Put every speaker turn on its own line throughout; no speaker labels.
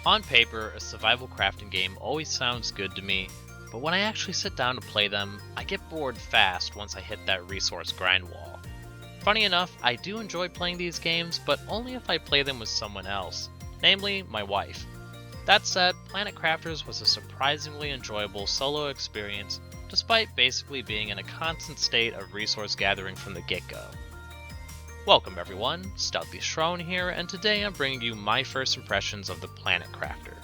On paper, a survival crafting game always sounds good to me, but when I actually sit down to play them, I get bored fast once I hit that resource grind wall. Funny enough, I do enjoy playing these games, but only if I play them with someone else, namely my wife. That said, Planet Crafters was a surprisingly enjoyable solo experience, despite basically being in a constant state of resource gathering from the get-go. Welcome everyone, StealthyShiroean here, and today I'm bringing you my first impressions of the Planet Crafter.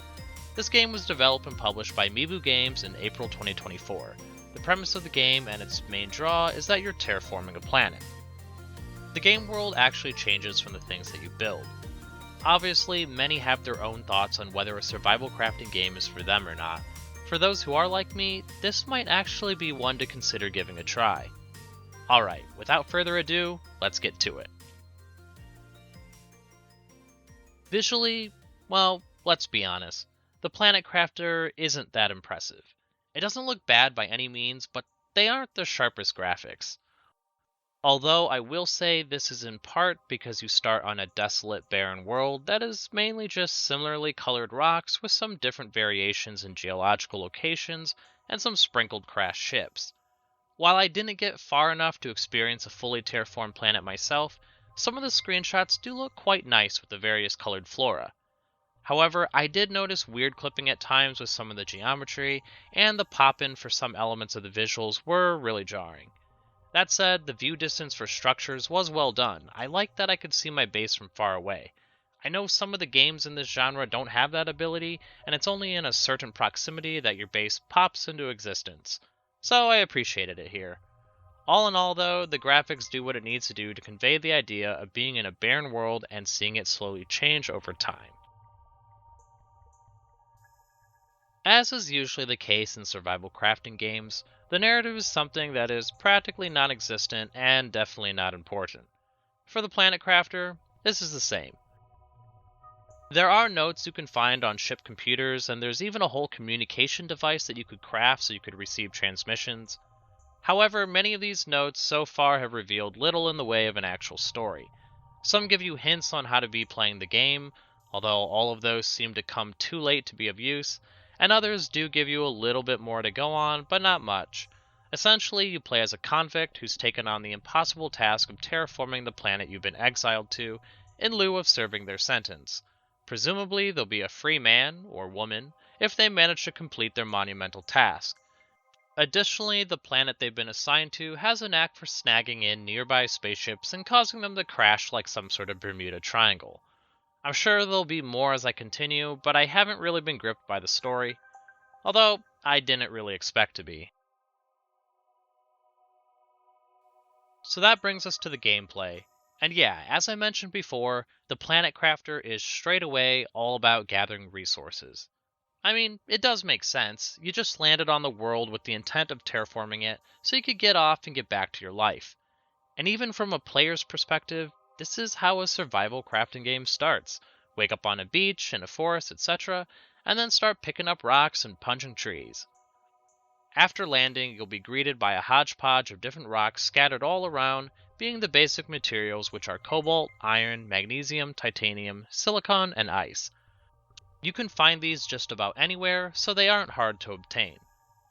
This game was developed and published by Mibu Games in April 2024. The premise of the game and its main draw is that you're terraforming a planet. The game world actually changes from the things that you build. Obviously, many have their own thoughts on whether a survival crafting game is for them or not. For those who are like me, this might actually be one to consider giving a try. Alright, without further ado, let's get to it. Visually, well, let's be honest, the Planet Crafter isn't that impressive. It doesn't look bad by any means, but they aren't the sharpest graphics. Although I will say this is in part because you start on a desolate, barren world that is mainly just similarly colored rocks with some different variations in geological locations and some sprinkled crashed ships. While I didn't get far enough to experience a fully terraformed planet myself, some of the screenshots do look quite nice with the various colored flora. However, I did notice weird clipping at times with some of the geometry, and the pop-in for some elements of the visuals were really jarring. That said, the view distance for structures was well done. I liked that I could see my base from far away. I know some of the games in this genre don't have that ability, and it's only in a certain proximity that your base pops into existence. So I appreciated it here. All in all though, the graphics do what it needs to do to convey the idea of being in a barren world and seeing it slowly change over time. As is usually the case in survival crafting games, the narrative is something that is practically non-existent and definitely not important. For the Planet Crafter, this is the same. There are notes you can find on ship computers, and there's even a whole communication device that you could craft so you could receive transmissions. However, many of these notes so far have revealed little in the way of an actual story. Some give you hints on how to be playing the game, although all of those seem to come too late to be of use, and others do give you a little bit more to go on, but not much. Essentially, you play as a convict who's taken on the impossible task of terraforming the planet you've been exiled to, in lieu of serving their sentence. Presumably, they'll be a free man, or woman, if they manage to complete their monumental task. Additionally, the planet they've been assigned to has a knack for snagging in nearby spaceships and causing them to crash like some sort of Bermuda Triangle. I'm sure there'll be more as I continue, but I haven't really been gripped by the story, although I didn't really expect to be. So that brings us to the gameplay. And yeah, as I mentioned before, the Planet Crafter is straight away all about gathering resources. I mean, it does make sense. You just landed on the world with the intent of terraforming it so you could get off and get back to your life. And even from a player's perspective, this is how a survival crafting game starts. Wake up on a beach, in a forest, etc., and then start picking up rocks and punching trees. After landing, you'll be greeted by a hodgepodge of different rocks scattered all around, being the basic materials which are cobalt, iron, magnesium, titanium, silicon, and ice. You can find these just about anywhere, so they aren't hard to obtain.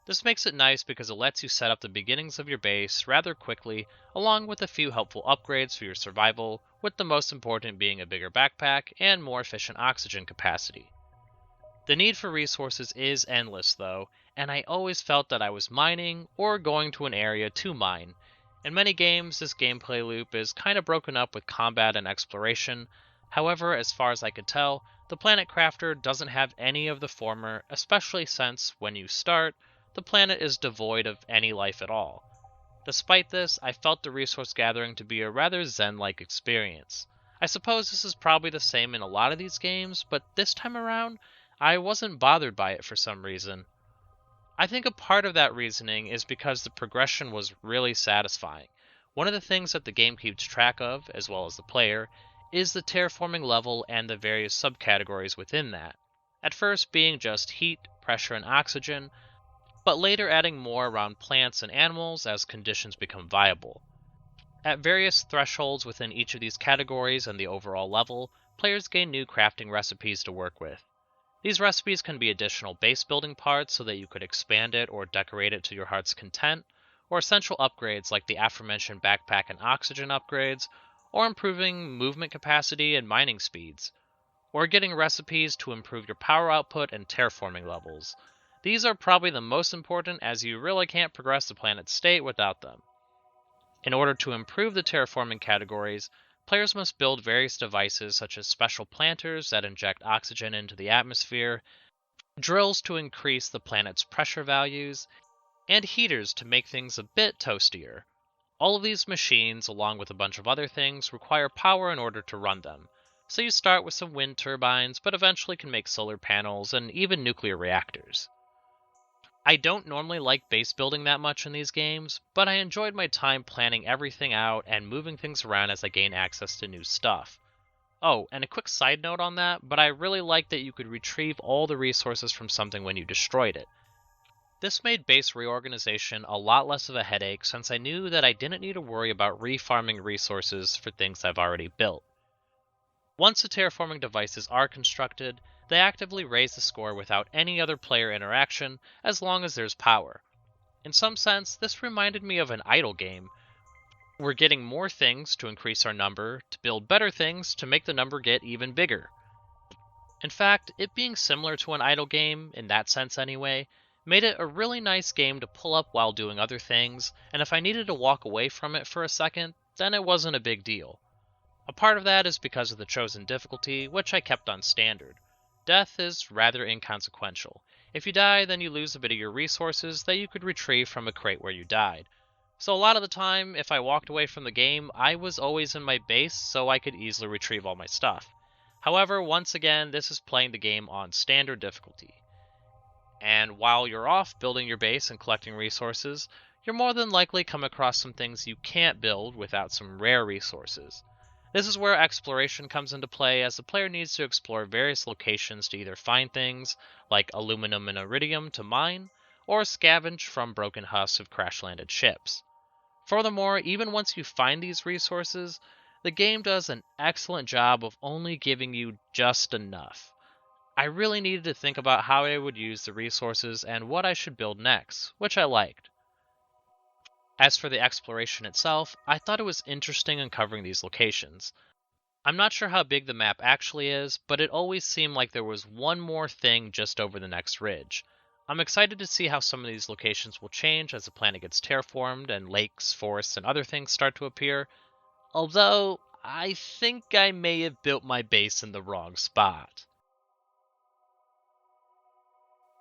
This makes it nice because it lets you set up the beginnings of your base rather quickly, along with a few helpful upgrades for your survival, with the most important being a bigger backpack and more efficient oxygen capacity. The need for resources is endless though, and I always felt that I was mining or going to an area to mine. In many games, this gameplay loop is kind of broken up with combat and exploration. However, as far as I could tell, the Planet Crafter doesn't have any of the former, especially since, when you start, the planet is devoid of any life at all. Despite this, I felt the resource gathering to be a rather zen-like experience. I suppose this is probably the same in a lot of these games, but this time around, I wasn't bothered by it for some reason. I think a part of that reasoning is because the progression was really satisfying. One of the things that the game keeps track of, as well as the player, is the terraforming level and the various subcategories within that. At first being just heat, pressure, and oxygen, but later adding more around plants and animals as conditions become viable. At various thresholds within each of these categories and the overall level, players gain new crafting recipes to work with. These recipes can be additional base building parts so that you could expand it or decorate it to your heart's content, or essential upgrades like the aforementioned backpack and oxygen upgrades, or improving movement capacity and mining speeds, or getting recipes to improve your power output and terraforming levels. These are probably the most important as you really can't progress the planet's state without them. In order to improve the terraforming categories, players must build various devices such as special planters that inject oxygen into the atmosphere, drills to increase the planet's pressure values, and heaters to make things a bit toastier. All of these machines, along with a bunch of other things, require power in order to run them. So you start with some wind turbines, but eventually can make solar panels and even nuclear reactors. I don't normally like base building that much in these games, but I enjoyed my time planning everything out and moving things around as I gain access to new stuff. Oh, and a quick side note on that, but I really liked that you could retrieve all the resources from something when you destroyed it. This made base reorganization a lot less of a headache since I knew that I didn't need to worry about refarming resources for things I've already built. Once the terraforming devices are constructed, they actively raise the score without any other player interaction as long as there's power. In some sense, this reminded me of an idle game. We're getting more things to increase our number, to build better things to make the number get even bigger. In fact, it being similar to an idle game, in that sense anyway, made it a really nice game to pull up while doing other things, and if I needed to walk away from it for a second, then it wasn't a big deal. A part of that is because of the chosen difficulty, which I kept on standard. Death is rather inconsequential. If you die, then you lose a bit of your resources that you could retrieve from a crate where you died. So a lot of the time, if I walked away from the game, I was always in my base so I could easily retrieve all my stuff. However, once again, this is playing the game on standard difficulty. And while you're off building your base and collecting resources, you're more than likely come across some things you can't build without some rare resources. This is where exploration comes into play, as the player needs to explore various locations to either find things, like aluminum and iridium to mine, or scavenge from broken husks of crash-landed ships. Furthermore, even once you find these resources, the game does an excellent job of only giving you just enough. I really needed to think about how I would use the resources and what I should build next, which I liked. As for the exploration itself, I thought it was interesting uncovering these locations. I'm not sure how big the map actually is, but it always seemed like there was one more thing just over the next ridge. I'm excited to see how some of these locations will change as the planet gets terraformed and lakes, forests, and other things start to appear, although I think I may have built my base in the wrong spot.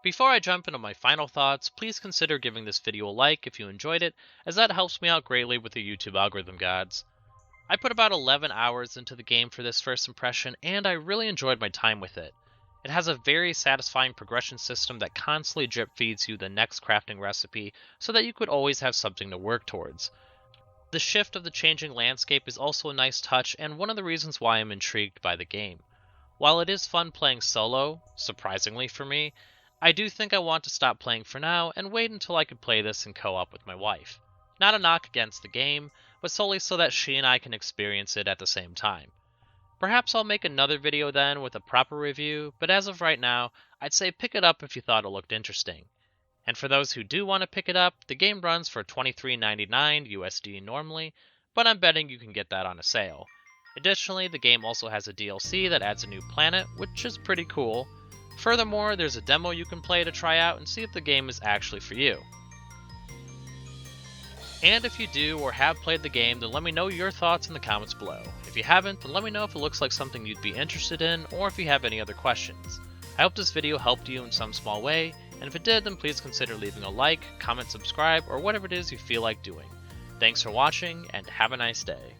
Before I jump into my final thoughts, please consider giving this video a like if you enjoyed it, as that helps me out greatly with the YouTube algorithm gods. I put about 11 hours into the game for this first impression, and I really enjoyed my time with it. It has a very satisfying progression system that constantly drip feeds you the next crafting recipe so that you could always have something to work towards. The shift of the changing landscape is also a nice touch and one of the reasons why I'm intrigued by the game. While it is fun playing solo, surprisingly for me, I do think I want to stop playing for now and wait until I could play this in co-op with my wife. Not a knock against the game, but solely so that she and I can experience it at the same time. Perhaps I'll make another video then with a proper review, but as of right now, I'd say pick it up if you thought it looked interesting. And for those who do want to pick it up, the game runs for $23.99 USD normally, but I'm betting you can get that on a sale. Additionally, the game also has a DLC that adds a new planet, which is pretty cool. Furthermore, there's a demo you can play to try out and see if the game is actually for you. And if you do or have played the game, then let me know your thoughts in the comments below. If you haven't, then let me know if it looks like something you'd be interested in, or if you have any other questions. I hope this video helped you in some small way, and if it did, then please consider leaving a like, comment, subscribe, or whatever it is you feel like doing. Thanks for watching, and have a nice day.